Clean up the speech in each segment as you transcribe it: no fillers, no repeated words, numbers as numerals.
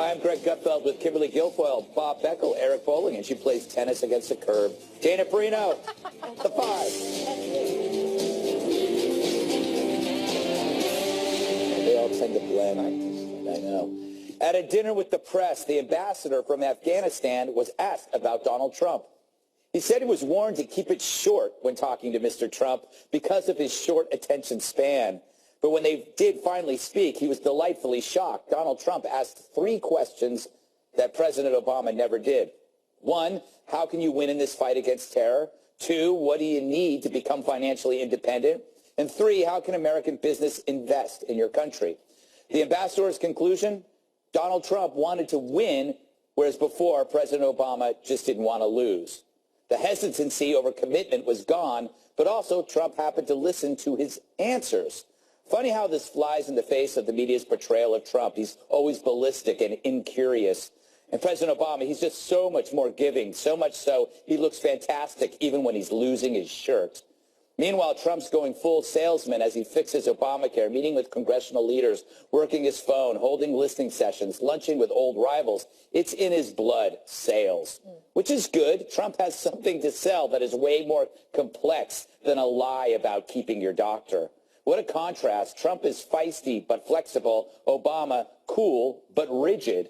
I'm Greg Gutfeld with Kimberly Guilfoyle, Bob Beckel, Eric Bowling, and she plays tennis against the curb. Dana Perino, the 5. They all tend to blend. I know. At a dinner with the press, the ambassador from Afghanistan was asked about Donald Trump. He said he was warned to keep it short when talking to Mr. Trump because of his short attention span. But when they did finally speak, he was delightfully shocked. Donald Trump asked 3 questions that President Obama never did. 1, how can you win in this fight against terror? 2, what do you need to become financially independent? And 3, how can American business invest in your country? The ambassador's conclusion, Donald Trump wanted to win, whereas before President Obama just didn't want to lose. The hesitancy over commitment was gone, but also Trump happened to listen to his answers. Funny how this flies in the face of the media's portrayal of Trump. He's always ballistic and incurious. And President Obama, he's just so much more giving, so much so he looks fantastic even when he's losing his shirt. Meanwhile, Trump's going full salesman as he fixes Obamacare, meeting with congressional leaders, working his phone, holding listening sessions, lunching with old rivals. It's in his blood, sales, which is good. Trump has something to sell that is way more complex than a lie about keeping your doctor. What a contrast. Trump is feisty but flexible. Obama, cool but rigid.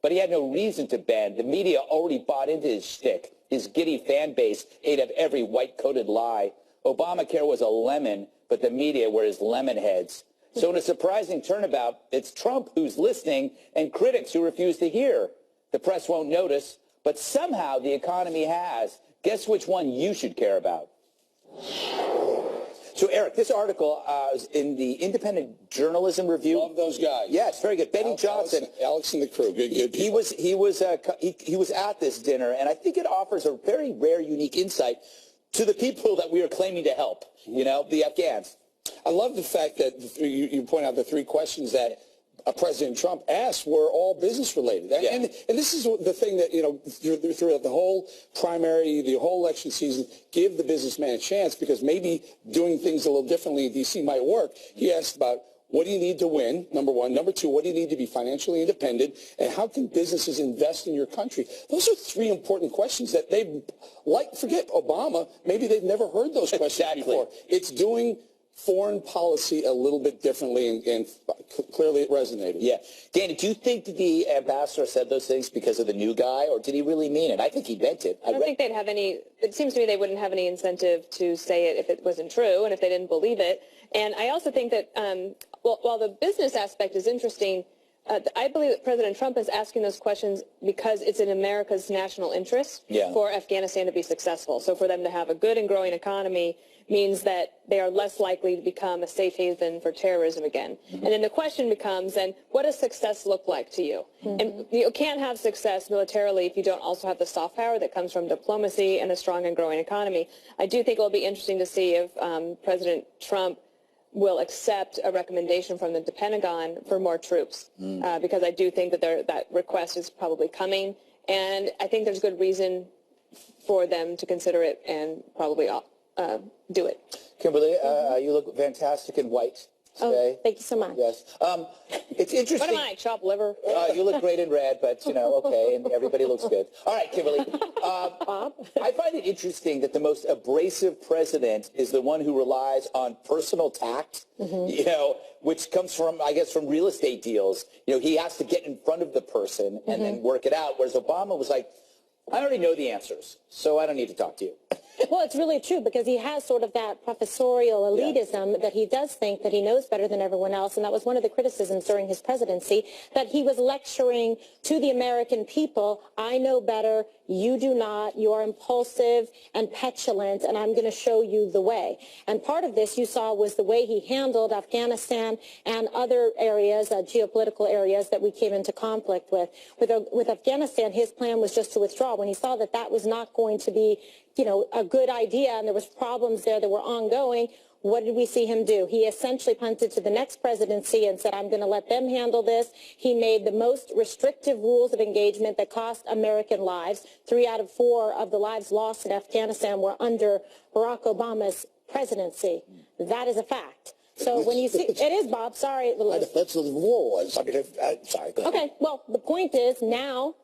But he had no reason to bend. The media already bought into his shtick. His giddy fan base ate up every white-coated lie. Obamacare was a lemon, but the media were his lemon heads. So in a surprising turnabout, it's Trump who's listening and critics who refuse to hear. The press won't notice, but somehow the economy has. Guess which one you should care about? So, Eric, this article is in the Independent Journalism Review. Love those guys. Yeah, it's very good. Benny Johnson. Alex and the crew. Good. He was at this dinner, and I think it offers a very rare, unique insight to the people that we are claiming to help, you know, the Afghans. I love the fact that you point out the 3 questions that President Trump asked were all business related. Yeah. And this is the thing that, you know, throughout the whole primary, the whole election season, give the businessman a chance because maybe doing things a little differently in D.C. might work. He asked about what do you need to win, number 1. Number 2, what do you need to be financially independent? And how can businesses invest in your country? Those are 3 important questions that forget Obama, maybe they've never heard those questions before. It's doing foreign policy a little bit differently, and clearly it resonated. Yeah. Dana, do you think that the ambassador said those things because of the new guy, or did he really mean it? I think he meant it. I don't think they'd have any, it seems to me they wouldn't have any incentive to say it if it wasn't true and if they didn't believe it. And I also think that, while the business aspect is interesting, I believe that President Trump is asking those questions because it's in America's national interest for Afghanistan to be successful. So for them to have a good and growing economy means that they are less likely to become a safe haven for terrorism again. And then the question becomes, then, what does success look like to you? And you can't have success militarily if you don't also have the soft power that comes from diplomacy and a strong and growing economy. I do think it will be interesting to see if President Trump will accept a recommendation from the Pentagon for more troops, because I do think that that request is probably coming, and I think there's good reason for them to consider it and probably do it. Kimberly, you look fantastic in white today. Oh, thank you so much. Yes. It's interesting. What am I, chopped liver? You look great in red, but, you know, okay, and everybody looks good. All right, Kimberly. Bob? I find it interesting that the most abrasive president is the one who relies on personal tact, you know, which comes from, I guess, from real estate deals. You know, he has to get in front of the person and then work it out, whereas Obama was like, I already know the answers, so I don't need to talk to you. Well, it's really true because he has sort of that professorial elitism that he does think that he knows better than everyone else. And that was one of the criticisms during his presidency, that he was lecturing to the American people, I know better, you do not, you are impulsive and petulant, and I'm going to show you the way. And part of this you saw was the way he handled Afghanistan and other areas, geopolitical areas that we came into conflict with. With Afghanistan, his plan was just to withdraw. When he saw that that was not going to be, you know, a good idea and there was problems there that were ongoing, what did we see him do? He essentially punted to the next presidency and said, I'm going to let them handle this. He made the most restrictive rules of engagement that cost American lives. 3 out of 4 of the lives lost in Afghanistan were under Barack Obama's presidency. That is a fact. So when you see, it is, Bob, sorry. That's what the war was. I mean, sorry. Go ahead. Okay, well, the point is now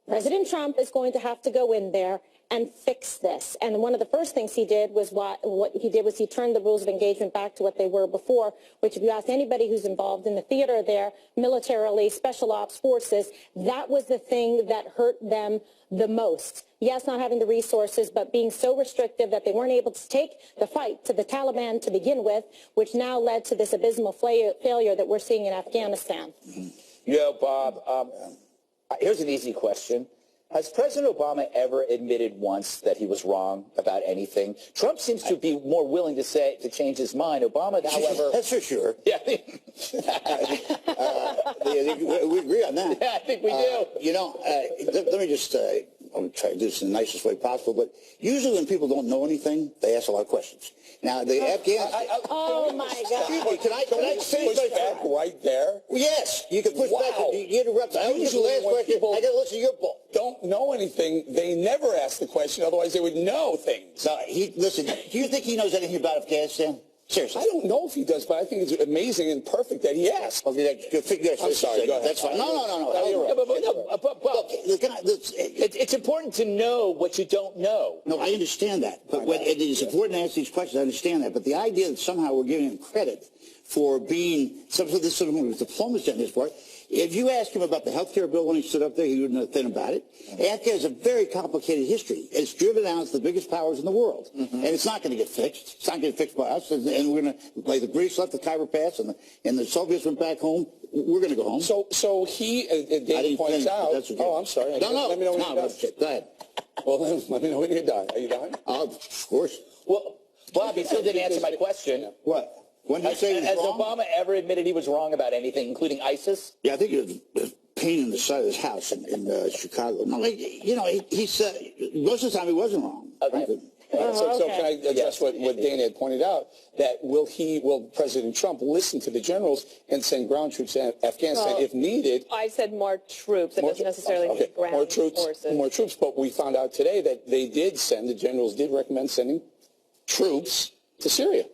President Trump is going to have to go in there and fix this. And one of the first things he did was what he did was he turned the rules of engagement back to what they were before, which if you ask anybody who's involved in the theater there, militarily, special ops forces, that was the thing that hurt them the most. Yes, not having the resources, but being so restrictive that they weren't able to take the fight to the Taliban to begin with, which now led to this abysmal failure that we're seeing in Afghanistan. Bob, here's an easy question. Has President Obama ever admitted once that he was wrong about anything? Trump seems to be more willing to change his mind. Obama, however... That's for sure. Yeah. We agree on that. Yeah, I think we do. Let me just... I'm try to do this in the nicest way possible, but usually when people don't know anything, they ask a lot of questions. Now, the Afghans... Oh, my God. Excuse me, can I say push back right there? Yes, you can push back. Wow. You interrupt. I was Usually the last when question. people I got to listen to your book. Don't know anything, they never ask the question, otherwise they would know things. No, listen, do you think he knows anything about Afghanistan? Seriously. I don't know if he does, but I think it's amazing and perfect that he asked. Okay, I'm sorry, go ahead. That's fine. No. You're right. It's important to know what you don't know. No, I understand that. But it is important to ask these questions. I understand that. But the idea that somehow we're giving him credit for being some of this sort of diplomacy on his part, if you ask him about the health care bill when he stood up there, he wouldn't know a thing about it. Afghanistan has a very complicated history. It's driven out to the biggest powers in the world. And it's not going to get fixed. It's not going to get fixed by us. And we're going to, like the British left the Khyber Pass and the Soviets went back home, we're going to go home. So he, David points out... Okay. Oh, I'm sorry. No. Let me know when you're done. Go ahead. Well, then, let me know when you're done. Are you done? Of course. Well, Bob, he still didn't answer my question. What? When did you say he was wrong? Has Obama ever admitted he was wrong about anything, including ISIS? Yeah, I think it was pain in the side of his house in Chicago. No, he said most of the time he wasn't wrong. Okay. So can I address what Dana had pointed out, that will President Trump listen to the generals and send ground troops to Afghanistan if needed? I said more troops. It doesn't necessarily mean ground forces. More troops, but we found out today that the generals did recommend sending troops to Syria.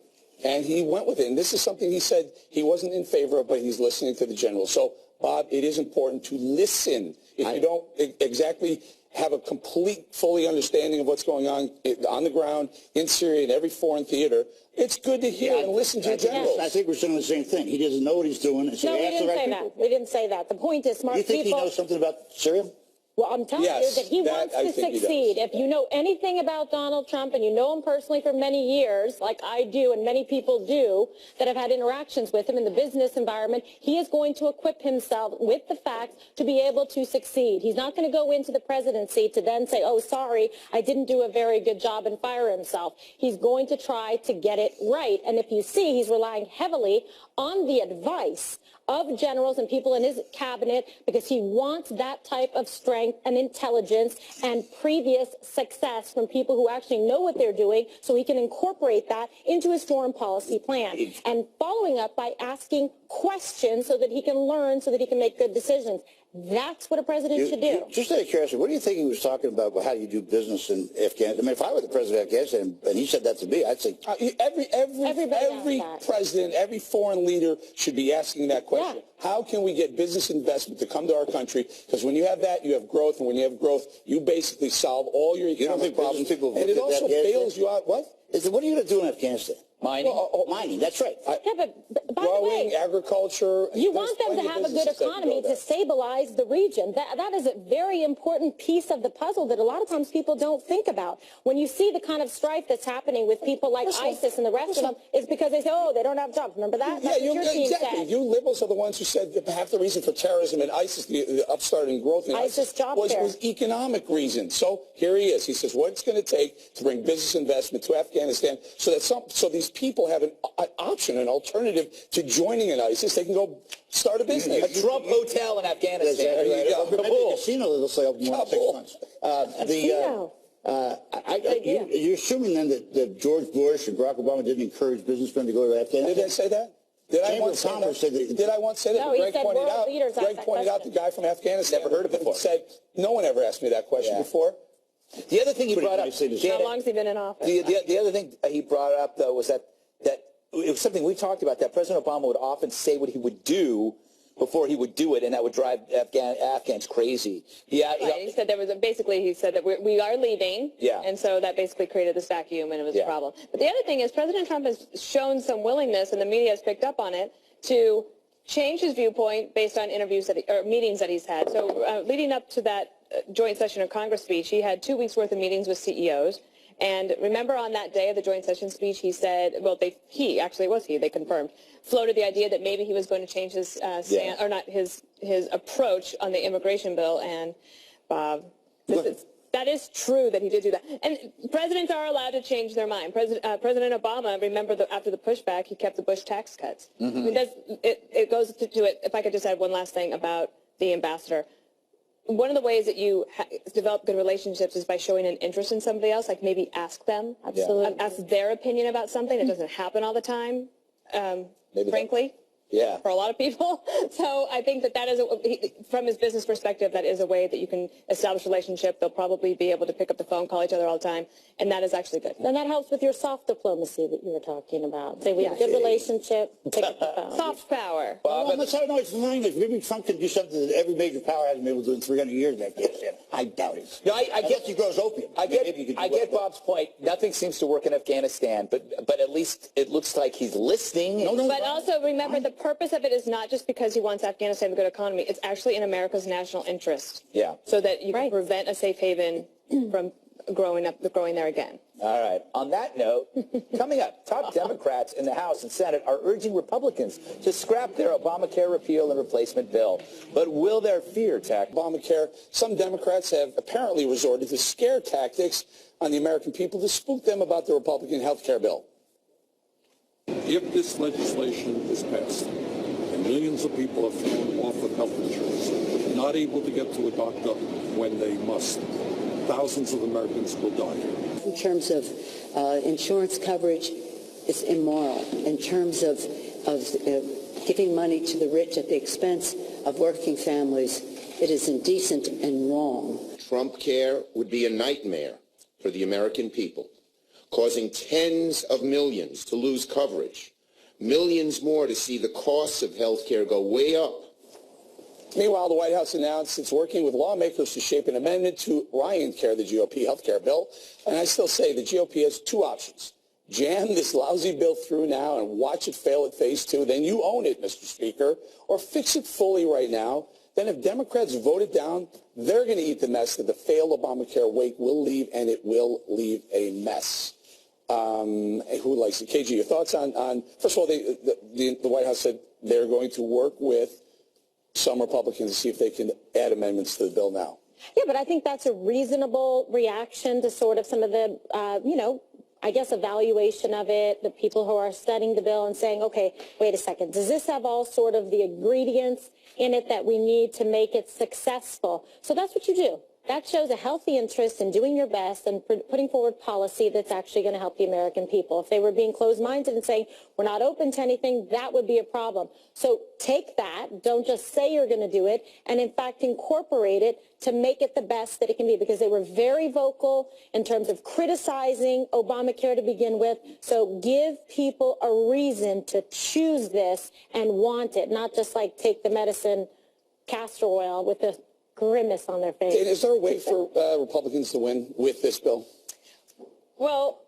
And he went with it. And this is something he said he wasn't in favor of, but he's listening to the generals. So, Bob, it is important to listen. If you don't exactly have a complete, fully understanding of what's going on the ground in Syria in every foreign theater, it's good to hear and listen to your generals. I think we're saying the same thing. He doesn't know what he's doing. So No, we didn't say that. We didn't say that. The point is, smart people... You think he knows something about Syria? Well, I'm telling you that he wants to succeed. If you know anything about Donald Trump and you know him personally for many years, like I do and many people do that have had interactions with him in the business environment, he is going to equip himself with the facts to be able to succeed. He's not going to go into the presidency to then say, oh, sorry, I didn't do a very good job and fire himself. He's going to try to get it right. And if you see, he's relying heavily on the advice of generals and people in his cabinet because he wants that type of strength and intelligence and previous success from people who actually know what they're doing so he can incorporate that into his foreign policy plan. And following up by asking questions so that he can learn, so that he can make good decisions. That's what a president should do. Just out of curiosity, what do you think he was talking about how you do business in Afghanistan? I mean, if I were the president of Afghanistan and he said that to me, I'd say... Every president, every foreign leader should be asking that question. Yeah. How can we get business investment to come to our country? Because when you have that, you have growth. And when you have growth, you basically solve all your economic problems. And it also bails you out. What? What are you going to do in Afghanistan? Mining. Mining, that's right. Yeah, but by the growing, way, agriculture. You want them to have a good economy to stabilize the region. That is a very important piece of the puzzle that a lot of times people don't think about. When you see the kind of strife that's happening with people like ISIS and the rest of them, it's because they say, oh, they don't have jobs. Remember that? That's what your team said. You liberals are the ones who said that half the reason for terrorism and ISIS, the upstart and growth in ISIS was economic reasons. So here he is. He says what it's going to take to bring business investment to Afghanistan so that these people have an option, an alternative to joining in ISIS. They can go start a business. A Trump hotel in Afghanistan. There you go. Maybe a casino that'll stay open more than 6 months. You're assuming then that George Bush and Barack Obama didn't encourage businessmen to go to Afghanistan? Did they say that? Did I once say that? No, Greg pointed out the guy from Afghanistan. Never heard of it before. Said, no one ever asked me that question before. The other thing he brought up, how long has he been in office? The other thing he brought up, though, was that it was something we talked about, that President Obama would often say what he would do before he would do it, and that would drive Afghans crazy. Yeah, right. He said he said that we are leaving, yeah, and so that basically created this vacuum, and it was a problem. But the other thing is President Trump has shown some willingness, and the media has picked up on it, to change his viewpoint based on interviews or meetings that he's had. So leading up to that joint session of Congress speech, he had 2 weeks worth of meetings with CEOs. And remember on that day of the joint session speech, he said, well, they confirmed, floated the idea that maybe he was going to change his stand, or not his approach on the immigration bill. And Bob, that is true that he did do that. And presidents are allowed to change their mind. President Obama, remember, after the pushback, he kept the Bush tax cuts. I mean, it goes to it. If I could just add one last thing about the ambassador. One of the ways that you develop good relationships is by showing an interest in somebody else, like maybe ask them, ask their opinion about something. It doesn't happen all the time, frankly. Yeah. For a lot of people. So I think that is, from his business perspective, that is a way that you can establish a relationship. They'll probably be able to pick up the phone, call each other all the time, and that is actually good. And that helps with your soft diplomacy that you were talking about. Say we have a good relationship, pick up the phone. Soft power. It's fine. Maybe Trump can do something that every major power hasn't been able to do in 300 years in Afghanistan. I doubt it. No, I get he grows opium. I get Bob's point. Nothing seems to work in Afghanistan, but at least it looks like he's listening. But also remember, the purpose of it is not just because he wants Afghanistan to have a good economy. It's actually in America's national interest. Yeah. So that you can prevent a safe haven from growing there again. All right. On that note, coming up, top Democrats in the House and Senate are urging Republicans to scrap their Obamacare repeal and replacement bill. But will their fear tack Obamacare? Some Democrats have apparently resorted to scare tactics on the American people to spook them about the Republican health care bill. If this legislation is passed and millions of people are thrown off of health insurance, not able to get to a doctor when they must, thousands of Americans will die. In terms of insurance coverage, it's immoral. In terms of giving money to the rich at the expense of working families, it is indecent and wrong. Trump care would be a nightmare for the American people, causing tens of millions to lose coverage, millions more to see the costs of health care go way up. Meanwhile, the White House announced it's working with lawmakers to shape an amendment to Ryan Care, the GOP health care bill. And I still say the GOP has two options. Jam this lousy bill through now and watch it fail at phase 2. Then you own it, Mr. Speaker. Or fix it fully right now. Then if Democrats vote it down, they're going to eat the mess that the failed Obamacare wake will leave, and it will leave a mess. Who likes it? KG, your thoughts on first of all, the White House said they're going to work with some Republicans to see if they can add amendments to the bill now. Yeah, but I think that's a reasonable reaction to sort of some of the, I guess, evaluation of it, the people who are studying the bill and saying, okay, wait a second, does this have all sort of the ingredients in it that we need to make it successful? So that's what you do. That shows a healthy interest in doing your best and putting forward policy that's actually going to help the American people. If they were being closed-minded and saying, we're not open to anything, that would be a problem. So take that, don't just say you're going to do it, and in fact incorporate it to make it the best that it can be, because they were very vocal in terms of criticizing Obamacare to begin with. So give people a reason to choose this and want it, not just like take the medicine castor oil with the grimace on their face. And is there a way for Republicans to win with this bill? Well,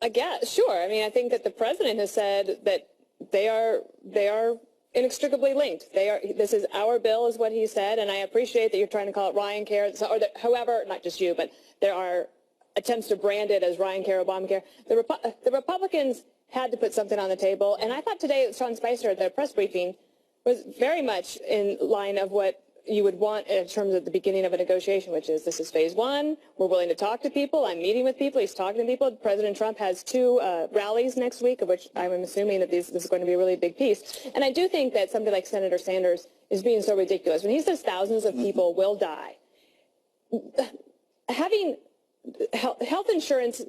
I guess, sure. I mean, I think that the president has said that they are inextricably linked. This is our bill, is what he said, and I appreciate that you're trying to call it Ryan Care, or that, however, not just you, but there are attempts to brand it as Ryan Care, Obamacare. The Republicans had to put something on the table, and I thought today Sean Spicer at the press briefing was very much in line of what you would want in terms of the beginning of a negotiation, which is this is phase 1. We're willing to talk to people. I'm meeting with people. He's talking to people. President Trump has 2 rallies next week, of which I'm assuming that this is going to be a really big piece. And I do think that somebody like Senator Sanders is being so ridiculous. When he says thousands of people will die, having health insurance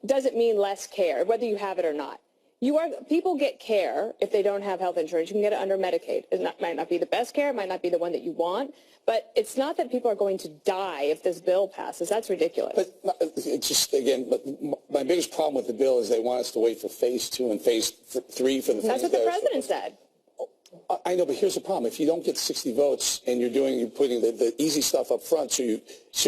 doesn't mean less care, whether you have it or not. People get care if they don't have health insurance. You can get it under Medicaid. Might not be the best care, might not be the one that you want, but it's not that people are going to die if this bill passes. That's ridiculous. But it's just, again, but my biggest problem with the bill is they want us to wait for phase 2 and phase 3 for the. That's what the president said. I know, but here's the problem. If you don't get 60 votes and you're putting the easy stuff up front, so you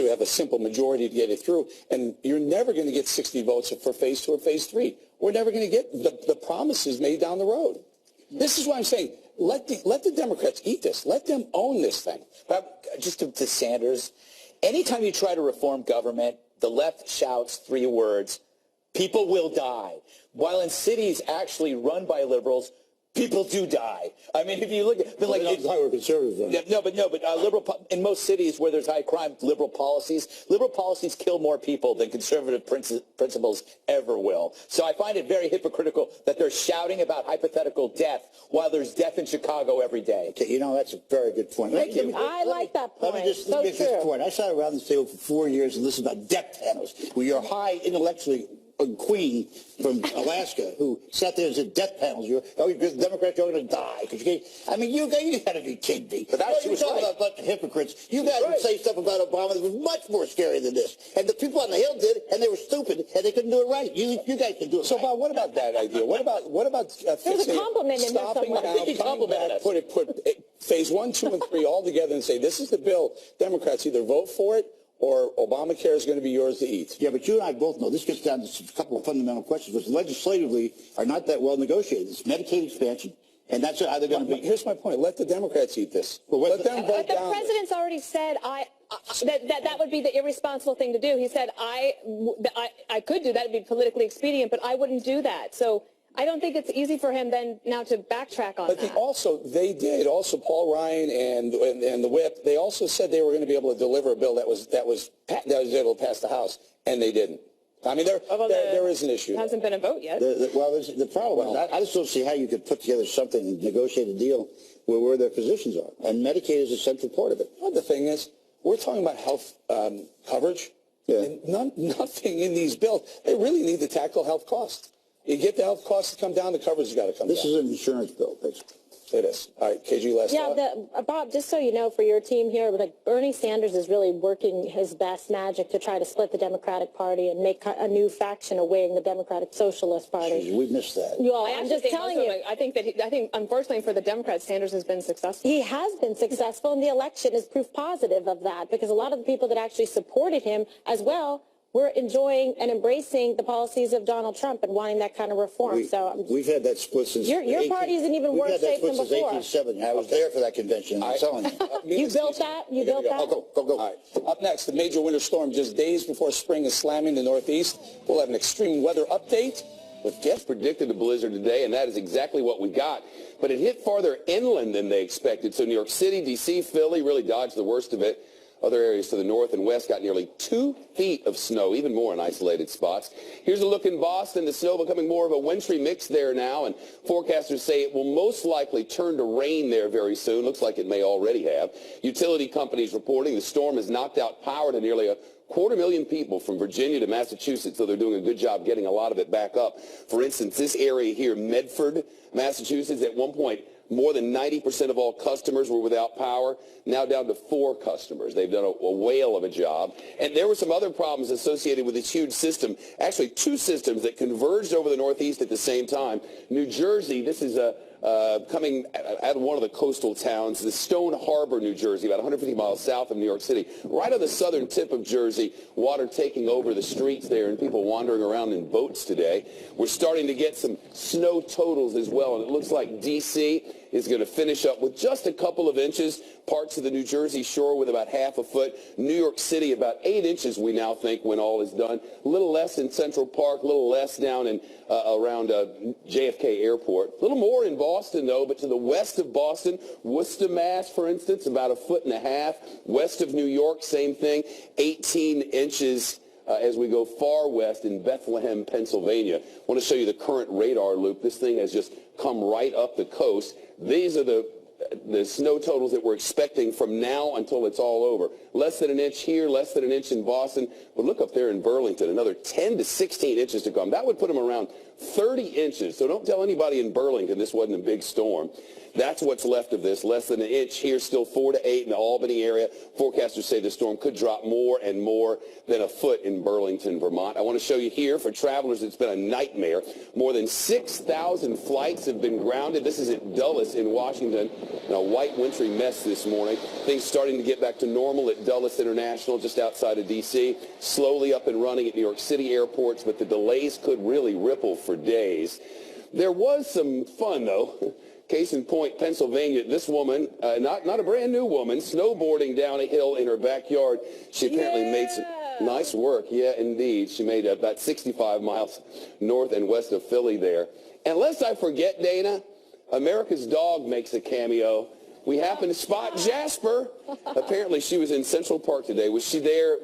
have a simple majority to get it through, and you're never going to get 60 votes for phase 2 or phase 3. We're never going to get the promises made down the road. This is why I'm saying let the Democrats eat this. Let them own this thing. But just to Sanders, anytime you try to reform government, the left shouts 3 words: people will die. While in cities actually run by liberals, people do die. I mean, if you look at, like, that's how we're conservative. No, but in most cities where there's high crime, liberal policies kill more people than conservative principles ever will. So I find it very hypocritical that they're shouting about hypothetical death while there's death in Chicago every day. Okay, that's a very good point. I like that point. Let me just make this point. I sat around this table for 4 years and listened about death panels, where you're high intellectually queen from Alaska who sat there and said death panels. The Democrats are going to die. I mean, you got to be kidding me. But that's what you're talking about the hypocrites. You guys would say stuff about Obama that was much more scary than this. And the people on the Hill did, and they were stupid, and they couldn't do it right. You guys can do it. So, right. Bob, what about that idea? What about there's a compliment in there somewhere. I think he complimented us. Put phase 1, 2, and 3 all together and say this is the bill. Democrats either vote for it, or Obamacare is going to be yours to eat. Yeah, but you and I both know this gets down to a couple of fundamental questions, which legislatively are not that well negotiated. It's Medicaid expansion, and that's how they're going to be. Here's my point. Let the Democrats eat this. Let them vote The down. president's already said that would be the irresponsible thing to do. He said, I could do that. It'd be politically expedient, but I wouldn't do that. So I don't think it's easy for him then now to backtrack on that. But they did. Also, Paul Ryan and the whip, they also said they were going to be able to deliver a bill that was able to pass the House, and they didn't. I mean, there is an issue. There hasn't been a vote yet. The problem is I just don't see how you could put together something and negotiate a deal where their positions are. And Medicaid is a central part of it. Well, the thing is, we're talking about health coverage. Yeah. And nothing in these bills. They really need to tackle health costs. You get the health costs to come down, the coverage has got to come down. This is an insurance bill, basically. It is. All right, KG, last thought. Bob, just so you know, for your team here, like Bernie Sanders is really working his best magic to try to split the Democratic Party and make a new faction away in the Democratic Socialist Party. Jeez, we missed that. I'm just telling you. I think unfortunately for the Democrats, Sanders has been successful. He has been successful, and the election is proof positive of that, because a lot of the people that actually supported him as well we're enjoying and embracing the policies of Donald Trump and wanting that kind of reform. We've had that split since your party is in even worse shape than before. We've had that split since 1870. I was there for that convention. I'm telling you. You built that? You built that? Go. All right. Up next, the major winter storm just days before spring is slamming the Northeast. We'll have an extreme weather update. With Guest predicted a blizzard today, and that is exactly what we got. But it hit farther inland than they expected. So New York City, D.C., Philly really dodged the worst of it. Other areas to the north and west got nearly 2 feet of snow, even more in isolated spots. Here's a look in Boston. The snow becoming more of a wintry mix there now, and forecasters say it will most likely turn to rain there very soon. Looks like it may already have. Utility companies reporting the storm has knocked out power to nearly 250,000 people from Virginia to Massachusetts, so they're doing a good job getting a lot of it back up. For instance, this area here, Medford, Massachusetts, at one point, more than 90% of all customers were without power, now down to 4 customers. They've done a whale of a job. And there were some other problems associated with this huge system, actually 2 systems that converged over the Northeast at the same time. New Jersey, this is coming out of one of the coastal towns, the Stone Harbor, New Jersey, about 150 miles south of New York City. Right on the southern tip of Jersey, water taking over the streets there and people wandering around in boats today. We're starting to get some snow totals as well, and it looks like D.C. is going to finish up with just a couple of inches. Parts of the New Jersey shore with about half a foot. New York City about 8 inches, we now think, when all is done. A little less in Central Park, a little less down in around JFK Airport. A little more in Boston, though, but to the west of Boston, Worcester, Mass., for instance, about 1.5 feet. West of New York, same thing, 18 inches. As we go far west in Bethlehem, Pennsylvania. I want to show you the current radar loop. This thing has just come right up the coast. These are the snow totals that we're expecting from now until it's all over. Less than an inch here, less than an inch in Boston. But look up there in Burlington, another 10 to 16 inches to come. That would put them around 30 inches. So don't tell anybody in Burlington this wasn't a big storm. That's what's left of this, less than an inch here, still 4 to 8 in the Albany area. Forecasters say the storm could drop more and more than a foot in Burlington, Vermont. I want to show you here, for travelers, it's been a nightmare. More than 6,000 flights have been grounded. This is at Dulles in Washington. And a white, wintry mess this morning. Things starting to get back to normal at Dulles International, just outside of D.C. Slowly up and running at New York City airports, but the delays could really ripple for days. There was some fun, though. Case in point, Pennsylvania, this woman, not a brand new woman, snowboarding down a hill in her backyard. She apparently made some nice work. Yeah, indeed. She made about 65 miles north and west of Philly there. And lest I forget, Dana, America's dog makes a cameo. We happened to spot Jasper. Apparently, she was in Central Park today. Was she there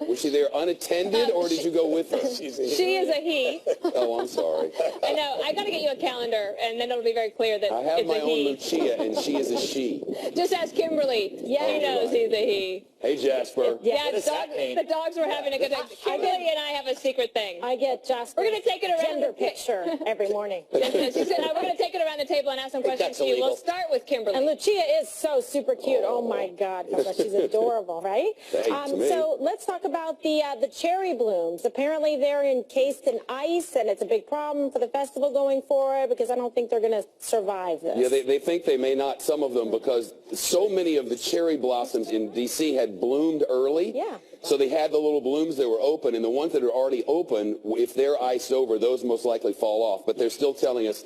unattended, or did you go with her? She is a he. Oh, I'm sorry. I know. I got to get you a calendar, and then it'll be very clear that I have it's my a own he. Lucia, and she is a she. Just ask Kimberly. Yeah, he knows he's a he. Hey, Jasper. Yeah, the dogs were having a good time. Kimberly and I have a secret thing. I get Jasper's We're going to take it around gender picture every morning. She said, we're going to take it around the table and ask some questions to you. We'll start with Kimberly. And Lucia is so super cute. Oh my God, she's adorable, right? So let's talk about the cherry blooms. Apparently they're encased in ice, and it's a big problem for the festival going forward because I don't think they're going to survive this. Yeah, they think they may not, some of them, because so many of the cherry blossoms in D.C. had bloomed early. Yeah. So they had the little blooms that were open, and the ones that are already open, if they're iced over, those most likely fall off. But they're still telling us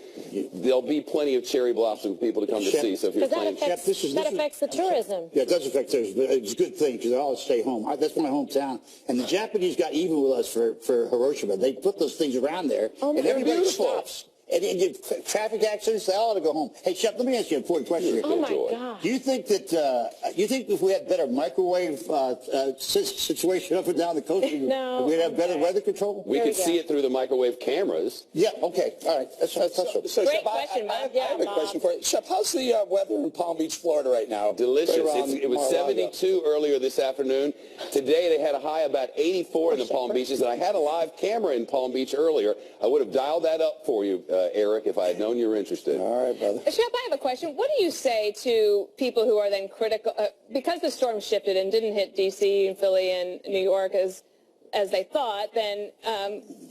there'll be plenty of cherry blossom for people to come to see. So if you're planning, that affects the tourism. Yeah, it does affect tourism, but it's a good thing because they all stay home. That's my hometown. And the Japanese got even with us for Hiroshima. They put those things around there, and everybody stops. And traffic accidents, they all ought to go home. Hey, Shep, let me ask you an important question here. Oh, my God. Do you think that, if we had better microwave situation up and down the coast, we'd have better weather control? we could see it through the microwave cameras. Yeah, okay, all right. That's So Great Shep, question, I Bob. have a question for you. Shep, how's the weather in Palm Beach, Florida right now? Delicious. Right It was Mar-a-Lago. 72 earlier this afternoon. Today they had a high about 84 in the Palm Beaches, and I had a live camera in Palm Beach earlier. I would have dialed that up for you, Eric, if I had known you were interested. All right, brother. Shep, I have a question. What do you say to people who are then critical, because the storm shifted and didn't hit D.C. and Philly and New York as they thought, then,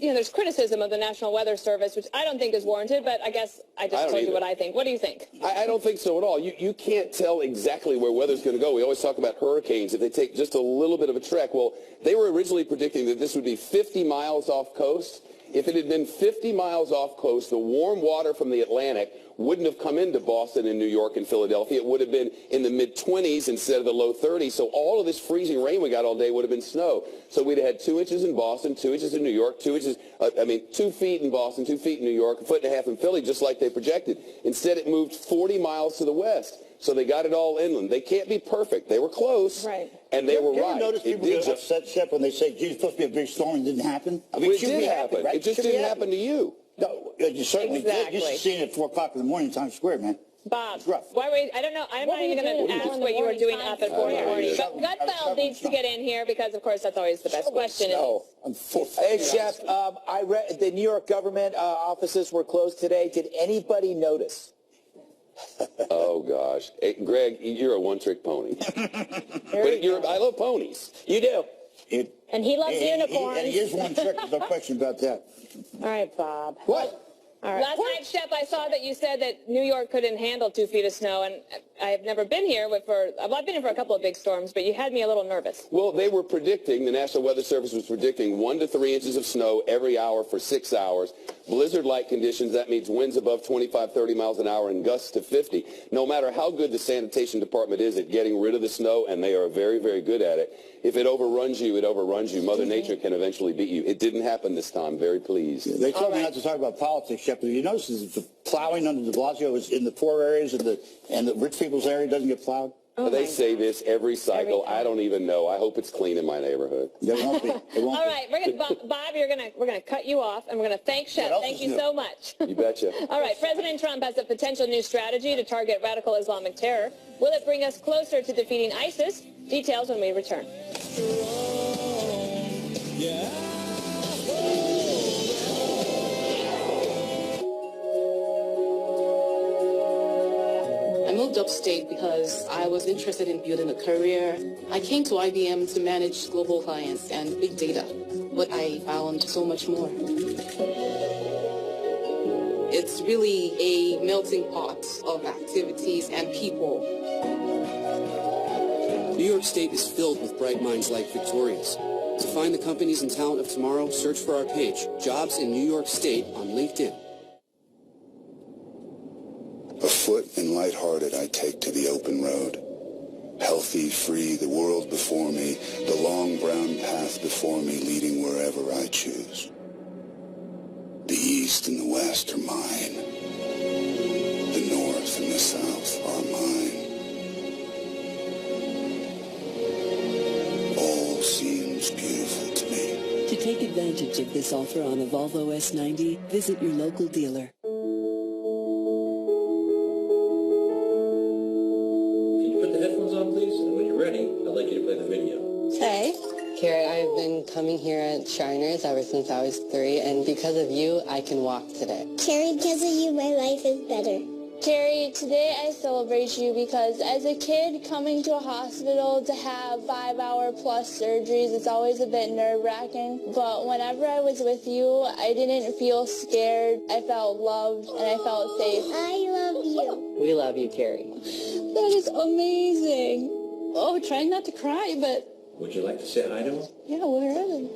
there's criticism of the National Weather Service, which I don't think is warranted, but I guess I just told you what I think. What do you think? I don't think so at all. You can't tell exactly where weather's going to go. We always talk about hurricanes. If they take just a little bit of a trek, well, they were originally predicting that this would be 50 miles off coast. If it had been 50 miles off coast, the warm water from the Atlantic wouldn't have come into Boston and New York and Philadelphia. It would have been in the mid-20s instead of the low 30s. So all of this freezing rain we got all day would have been snow. So we'd have had 2 inches in Boston, 2 inches in New York, 2 feet in Boston, 2 feet in New York, 1.5 feet in Philly, just like they projected. Instead, it moved 40 miles to the west. So they got it all inland. They can't be perfect. They were close. Right. And they were You right. ever notice people get upset, Shep, when they say, geez, it's supposed to be a big storm and it didn't happen? I mean, It did happen. right? It just Should be didn't happen to you. No, you certainly did. You should see it at 4 o'clock in the morning in Times Square, man. Bob, It's rough. why were you, I don't know. I'm What not were you even going doing to at ask 4 what you were doing in the up at 4 morning? in the morning. Yeah. But Gutfeld needs to get in here because, of course, that's always the best question. No, Hey, Shep, I read the New York government offices were closed today. Did anybody notice? Oh, gosh. Hey, Greg, you're a one-trick pony. I love ponies. You do. And he loves unicorns. And he is one trick, there's no question about that. All right, Bob. What? All right. Last night, Shep, I saw that you said that New York couldn't handle 2 feet of snow, and I have never been here I've been here for a couple of big storms, but you had me a little nervous. Well, they were predicting, the National Weather Service was predicting 1 to 3 inches of snow every hour for 6 hours. Blizzard-like conditions, that means winds above 25, 30 miles an hour and gusts to 50. No matter how good the sanitation department is at getting rid of the snow, and they are very, very good at it, if it overruns you, it overruns you. Mother Nature can eventually beat you. It didn't happen this time. Very pleased. They told me not to talk about politics, Shep, but you notice the plowing under de Blasio is in the poor areas and the rich people's area doesn't get plowed? They say this every cycle. I don't even know. I hope it's clean in my neighborhood. It won't be. It won't All right, Bob, we're gonna cut you off, and we're gonna thank Shep. Thank you so much. You betcha. All right, President Trump has a potential new strategy to target radical Islamic terror. Will it bring us closer to defeating ISIS? Details when we return. upstate because I was interested in building a career. I came to IBM to manage global clients and big data, but I found so much more. It's really a melting pot of activities and people. New York State is filled with bright minds like Victoria's. To find the companies and talent of tomorrow, search for our page, Jobs in New York State, on LinkedIn. Afoot and lighthearted, I take to the open road. Healthy, free, the world before me, the long brown path before me, leading wherever I choose. The east and the west are mine. The north and the south are mine. All seems beautiful to me. To take advantage of this offer on a Volvo S90, visit your local dealer. Hey. Carrie, I've been coming here at Shriners ever since I was 3, and because of you, I can walk today. Carrie, because of you, my life is better. Carrie, today I celebrate you because as a kid coming to a hospital to have 5-hour-plus surgeries, it's always a bit nerve-wracking. But whenever I was with you, I didn't feel scared. I felt loved and I felt safe. I love you. We love you, Carrie. That is amazing. Oh, trying not to cry, but... Would you like to say hi to him? Yeah, where are they?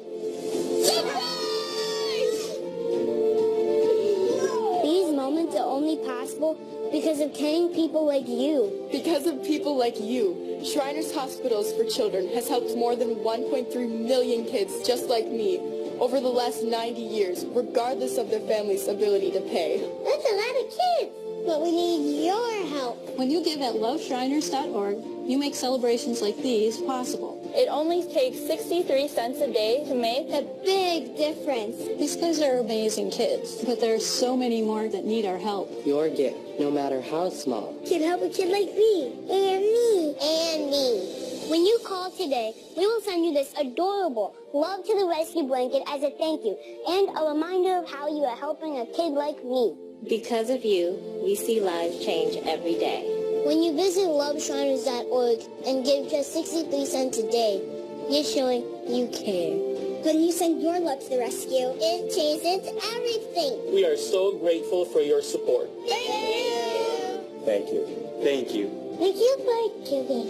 These moments are only possible because of caring people like you. Because of people like you, Shriners Hospitals for Children has helped more than 1.3 million kids just like me over the last 90 years, regardless of their family's ability to pay. That's a lot of kids, but we need your help. When you give at loveshriners.org, you make celebrations like these possible. It only takes 63 cents a day to make a big difference. These kids are amazing kids, but there are so many more that need our help. Your gift, no matter how small, can help a kid like me, and me, and me. When you call today, we will send you this adorable Love to the Rescue blanket as a thank you, and a reminder of how you are helping a kid like me. Because of you, we see lives change every day. When you visit loveshriners.org and give just 63 cents a day, you're showing you care. When you send your love to the rescue, it changes everything. We are so grateful for your support. Thank you. Thank you. Thank you. Thank you for giving.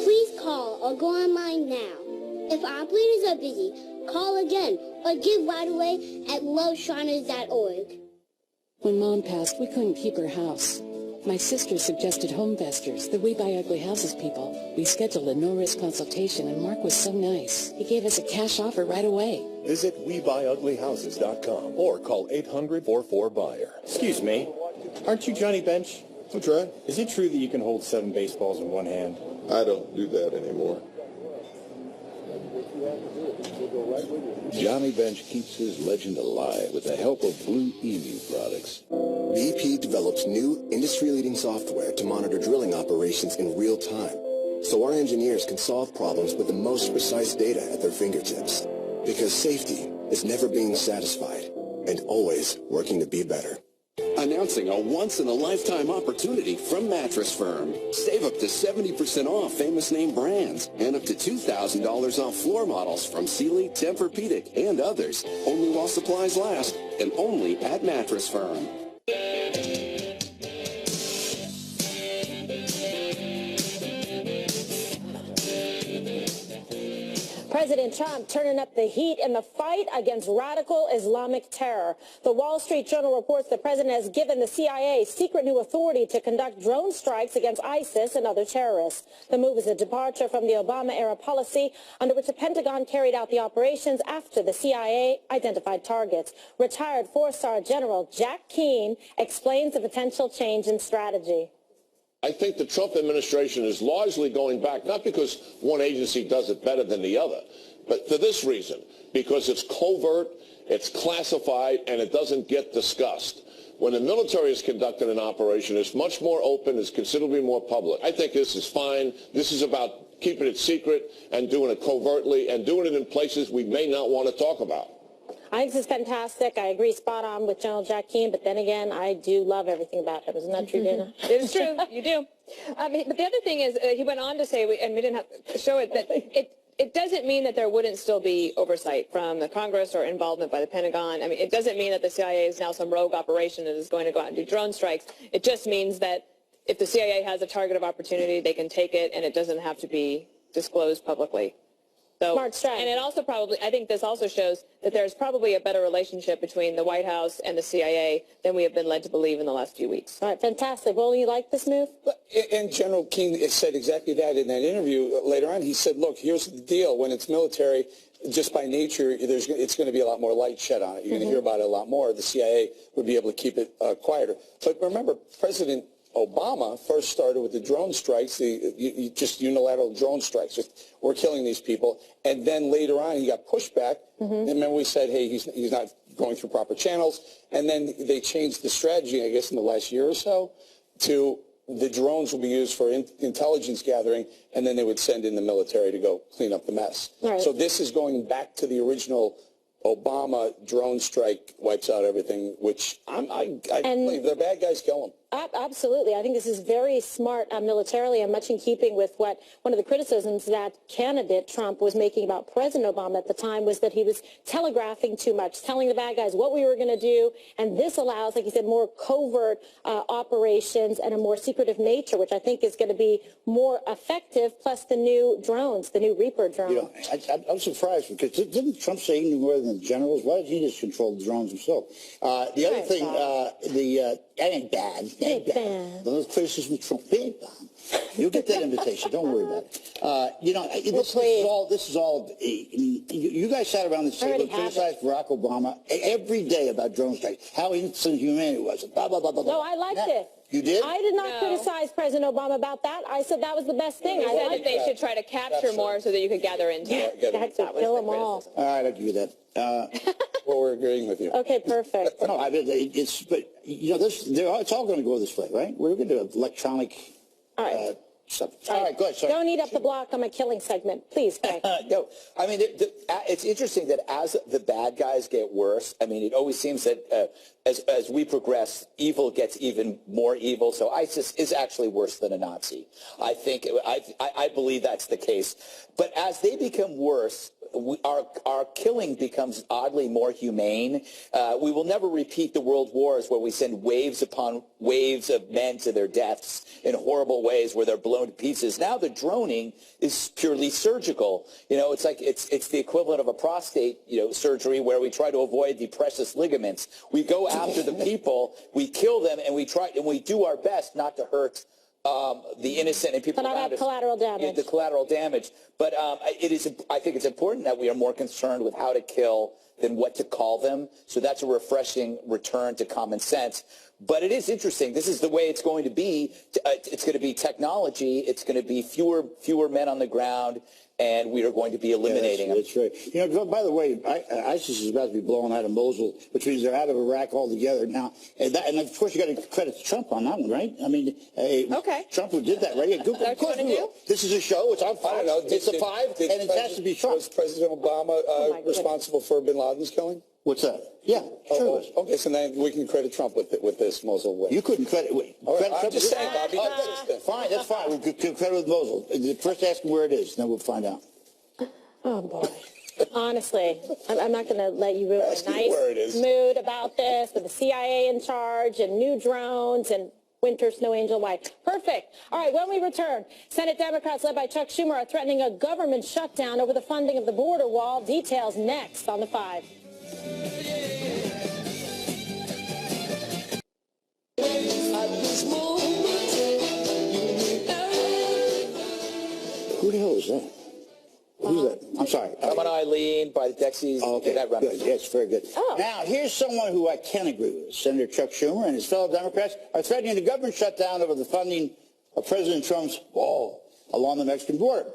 Please call or go online now. If operators are busy, call again or give right away at loveshriners.org. When Mom passed, we couldn't keep her house. My sister suggested Homevestors, the We Buy Ugly Houses people. We scheduled a no-risk consultation, and Mark was so nice. He gave us a cash offer right away. Visit WeBuyUglyHouses.com or call 800-44-BUYER. Excuse me, aren't you Johnny Bench? That's right. Is it true that you can hold 7 baseballs in one hand? I don't do that anymore. Johnny Bench keeps his legend alive with the help of Blue Emu products. BP develops new industry-leading software to monitor drilling operations in real time, so our engineers can solve problems with the most precise data at their fingertips. Because safety is never being satisfied and always working to be better. Announcing a once-in-a-lifetime opportunity from Mattress Firm. Save up to 70% off famous name brands and up to $2,000 off floor models from Sealy, Tempur-Pedic, and others. Only while supplies last and only at Mattress Firm. President Trump turning up the heat in the fight against radical Islamic terror. The Wall Street Journal reports the president has given the CIA secret new authority to conduct drone strikes against ISIS and other terrorists. The move is a departure from the Obama-era policy under which the Pentagon carried out the operations after the CIA identified targets. Retired 4-star General Jack Keane explains the potential change in strategy. I think the Trump administration is largely going back, not because one agency does it better than the other, but for this reason, because it's covert, it's classified, and it doesn't get discussed. When the military is conducting an operation, it's much more open, it's considerably more public. I think this is fine. This is about keeping it secret and doing it covertly and doing it in places we may not want to talk about. I think this is fantastic. I agree spot on with General Jack Keane, but then again, I do love everything about him. Isn't that true, Dana? It is true. You do. But the other thing is, he went on to say, and we didn't have to show it, that it doesn't mean that there wouldn't still be oversight from the Congress or involvement by the Pentagon. I mean, it doesn't mean that the CIA is now some rogue operation that is going to go out and do drone strikes. It just means that if the CIA has a target of opportunity, they can take it, and it doesn't have to be disclosed publicly. So, smart strategy. And it also probably, I think this also shows that there's probably a better relationship between the White House and the CIA than we have been led to believe in the last few weeks. All right, fantastic. Well, you like this move? And General Keane said exactly that in that interview later on. He said, look, here's the deal. When it's military, just by nature, it's going to be a lot more light shed on it. You're going to hear about it a lot more. The CIA would be able to keep it quieter. But remember, President Obama first started with the drone strikes, just unilateral drone strikes. Just, we're killing these people. And then later on, he got pushback. And then we said, hey, he's not going through proper channels. And then they changed the strategy, I guess, in the last year or so to the drones will be used for intelligence gathering, and then they would send in the military to go clean up the mess. Right. So this is going back to the original Obama drone strike wipes out everything, which I believe the bad guys kill them. Absolutely. I think this is very smart militarily and much in keeping with what one of the criticisms that candidate Trump was making about President Obama at the time was that he was telegraphing too much, telling the bad guys what we were going to do. And this allows, like you said, more covert operations and a more secretive nature, which I think is going to be more effective, plus the new drones, the new Reaper drones. You know, I'm surprised because didn't Trump say he knew more than the generals? Why did he just control the drones himself? The other thing, that ain't bad. Those criticisms of Trump, big bad. You'll get that invitation. Don't worry about it. You know, this is all. You guys sat around the table and criticized Barack Obama every day about drone strikes, how inhumane it was. Blah, blah, blah, blah, blah. No, I liked it. You did? I did not criticize President Obama about that. I said that was the best thing. I said that they should try to capture more so that you could gather intel. Exactly. Kill them all. All right, I'll give you that. Well, we're agreeing with you. Okay, perfect. No, I mean, but you know, it's all going to go this way, right? We're going to do electronic stuff. All right, go ahead. Sorry. Don't eat up the block on my killing segment, please. No, I mean, it's interesting that as the bad guys get worse, I mean, it always seems that as we progress, evil gets even more evil. So ISIS is actually worse than a Nazi. I think, I believe that's the case. But as they become worse, our killing becomes oddly more humane. We will never repeat the world wars where we send waves upon waves of men to their deaths in horrible ways where they're blown to pieces. Now the droning is purely surgical. You know, it's like it's the equivalent of a prostate, surgery where we try to avoid the precious ligaments. We go after the people, we kill them, and we do our best not to hurt the innocent and people around us. Collateral damage. The collateral damage. But I think it's important that we are more concerned with how to kill than what to call them. So that's a refreshing return to common sense. But it is interesting. This is the way it's going to be. It's going to be technology. It's going to be fewer men on the ground, and we are going to be eliminating them. That's right. You know, by the way, ISIS is about to be blown out of Mosul, which means they're out of Iraq altogether now. And of course, you got to credit Trump on that one, right? I mean, Trump who did that, right? Yeah, of course we will. This is a show. It's on Fox. I don't know. It's a 5, and it has to be Trump. Was President Obama responsible for Bin Laden's killing? What's that? Yeah, sure. Okay, so then we can credit Trump with this Mosul win. You couldn't credit. I'm just saying, Bobby. Fine, that's fine. We could credit with Mosul. First, ask him where it is, then we'll find out. Oh boy. Honestly, I'm not going to let you ruin a nice mood about this with the CIA in charge and new drones and winter snow angel white. Perfect. All right, when we return, Senate Democrats led by Chuck Schumer are threatening a government shutdown over the funding of the border wall. Details next on The 5. Who the hell is that? Who's that? I'm sorry. Come on, Eileen, by the Dexys. Oh, okay, good. Yes, very good. Now, here's someone who I can agree with. Senator Chuck Schumer and his fellow Democrats are threatening the government shutdown over the funding of President Trump's wall along the Mexican border.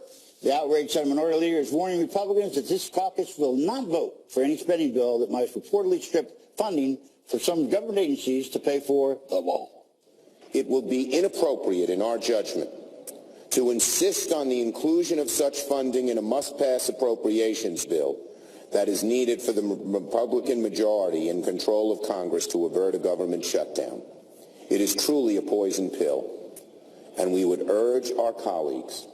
The outraged Senate Minority Leader is warning Republicans that this caucus will not vote for any spending bill that might reportedly strip funding for some government agencies to pay for the wall. It will be inappropriate, in our judgment, to insist on the inclusion of such funding in a must-pass appropriations bill that is needed for the Republican majority in control of Congress to avert a government shutdown. It is truly a poison pill, and we would urge our colleagues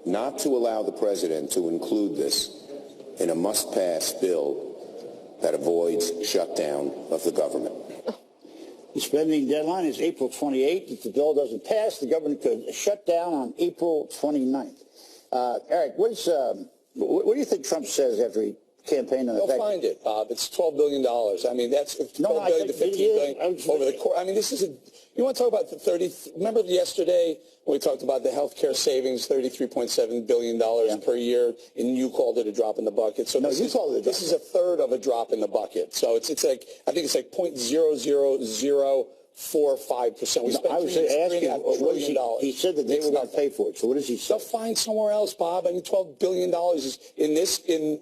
not to allow the president to include this in a must-pass bill that avoids shutdown of the government. The spending deadline is April 28th. If the bill doesn't pass, the government could shut down on April 29th. Eric, what do you think Trump says after he campaigned on the They'll find it, Bob. It's $12 billion. I mean, that's $12 billion to $15 billion over the course. I mean, this is you want to talk about the 30, remember yesterday when we talked about the health care savings, $33.7 billion per year, and you called it a drop in the bucket. So no, you called it a drop. This is a third of a drop in the bucket. So it's like, I think it's like 0.00045%. We spent I was asking him, he said that they were going to pay for it. So what does he say? They'll find somewhere else, Bob. I mean, $12 billion is in this, Dana,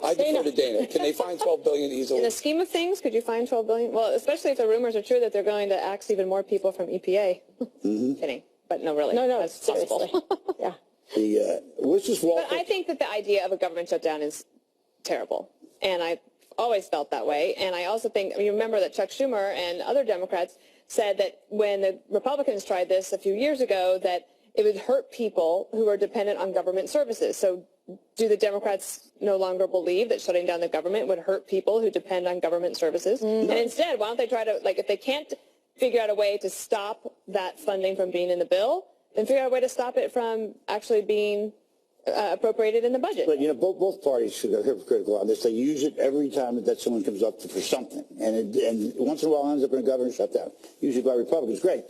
I defer to Dana. Can they find $12 billion easily? In the scheme of things, could you find $12 billion? Well, especially if the rumors are true that they're going to axe even more people from EPA. Kidding, but no, really, no, that's possible. Yeah. What's this wall? But I think that the idea of a government shutdown is terrible, and I've always felt that way. And I also think, you remember that Chuck Schumer and other Democrats said that when the Republicans tried this a few years ago, that it would hurt people who are dependent on government services. So do the Democrats no longer believe that shutting down the government would hurt people who depend on government services? And instead, why don't they try to, like, if they can't figure out a way to stop that funding from being in the bill, then figure out a way to stop it from actually being appropriated in the budget. But, you know, both parties are hypocritical on this. They use it every time that someone comes up for something. And once in a while ends up in a government shutdown, usually by Republicans. Greg.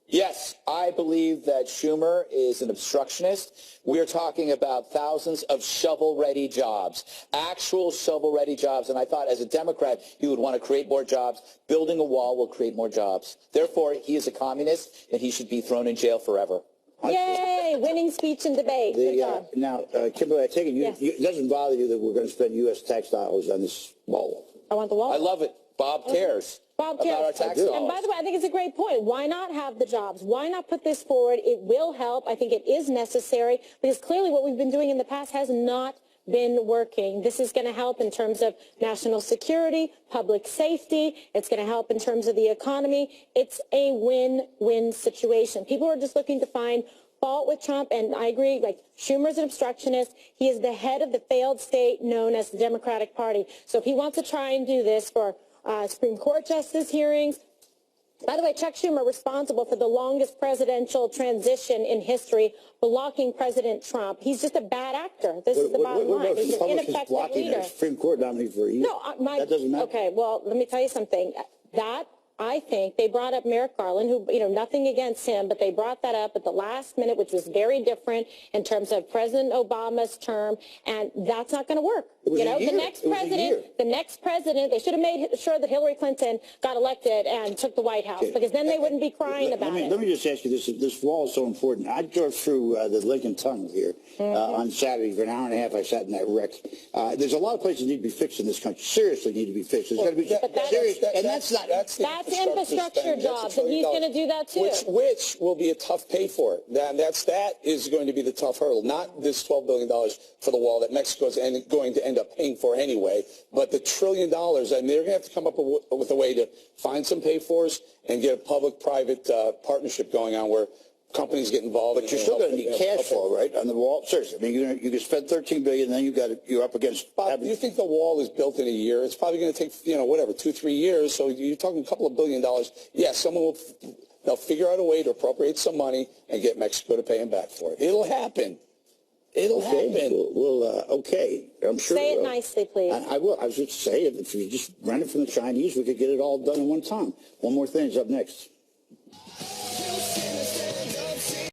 Yes, I believe that Schumer is an obstructionist. We are talking about thousands of shovel-ready jobs, actual shovel-ready jobs. And I thought as a Democrat, he would want to create more jobs. Building a wall will create more jobs. Therefore, he is a communist, and he should be thrown in jail forever. Yay! Winning speech and debate. Now, Kimberly, I take it it doesn't bother you that we're going to spend U.S. tax dollars on this wall? I want the wall. I love it. Bob cares. Bob cares. About our tax dollars. And by the way, I think it's a great point. Why not have the jobs? Why not put this forward? It will help. I think it is necessary because clearly what we've been doing in the past has not been working. This is going to help in terms of national security, public safety. It's going to help in terms of the economy. It's a win-win situation. People are just looking to find fault with Trump, and I agree, like, Schumer's an obstructionist. He is the head of the failed state known as the Democratic Party. So if he wants to try and do this for Supreme Court justice hearings. By the way, Chuck Schumer responsible for the longest presidential transition in history, blocking President Trump. He's just a bad actor. This is the bottom line. He's an ineffective leader. Supreme Court nominee for a year. No, that doesn't matter. Okay, well, let me tell you something. That I think they brought up Merrick Garland, who, you know, nothing against him, but they brought that up at the last minute, which was very different in terms of President Obama's term, and that's not going to work. You know, the next president, they should have made sure that Hillary Clinton got elected and took the White House, because then they wouldn't be crying about it. Let me just ask you this. This wall is so important. I drove through the Lincoln Tunnel here on Saturday for an hour and a half. I sat in that wreck. There's a lot of places that need to be fixed in this country. Seriously need to be fixed. There's got to be serious. And that's not... That's infrastructure jobs, and he's going to do that too. Which will be a tough pay for it. That is going to be the tough hurdle. Not this $12 billion for the wall that Mexico is going to end up paying for anyway, but the $1 trillion, and they're going to have to come up with a way to find some pay-fors and get a public-private partnership going on where companies get involved. But you're still going to need cash flow, right, on the wall? Seriously, I mean, you can spend $13 billion, and then you're up against. Bob, do you think the wall is built in a year? It's probably going to take 2-3 years. So you're talking a couple of $1 billion. Yes, they'll figure out a way to appropriate some money and get Mexico to pay them back for it. It'll happen. It'll happen. Okay. I'm sure. Say it nicely, please. I will. I was just saying, if you just rent it from the Chinese, we could get it all done in one time. One more thing is up next.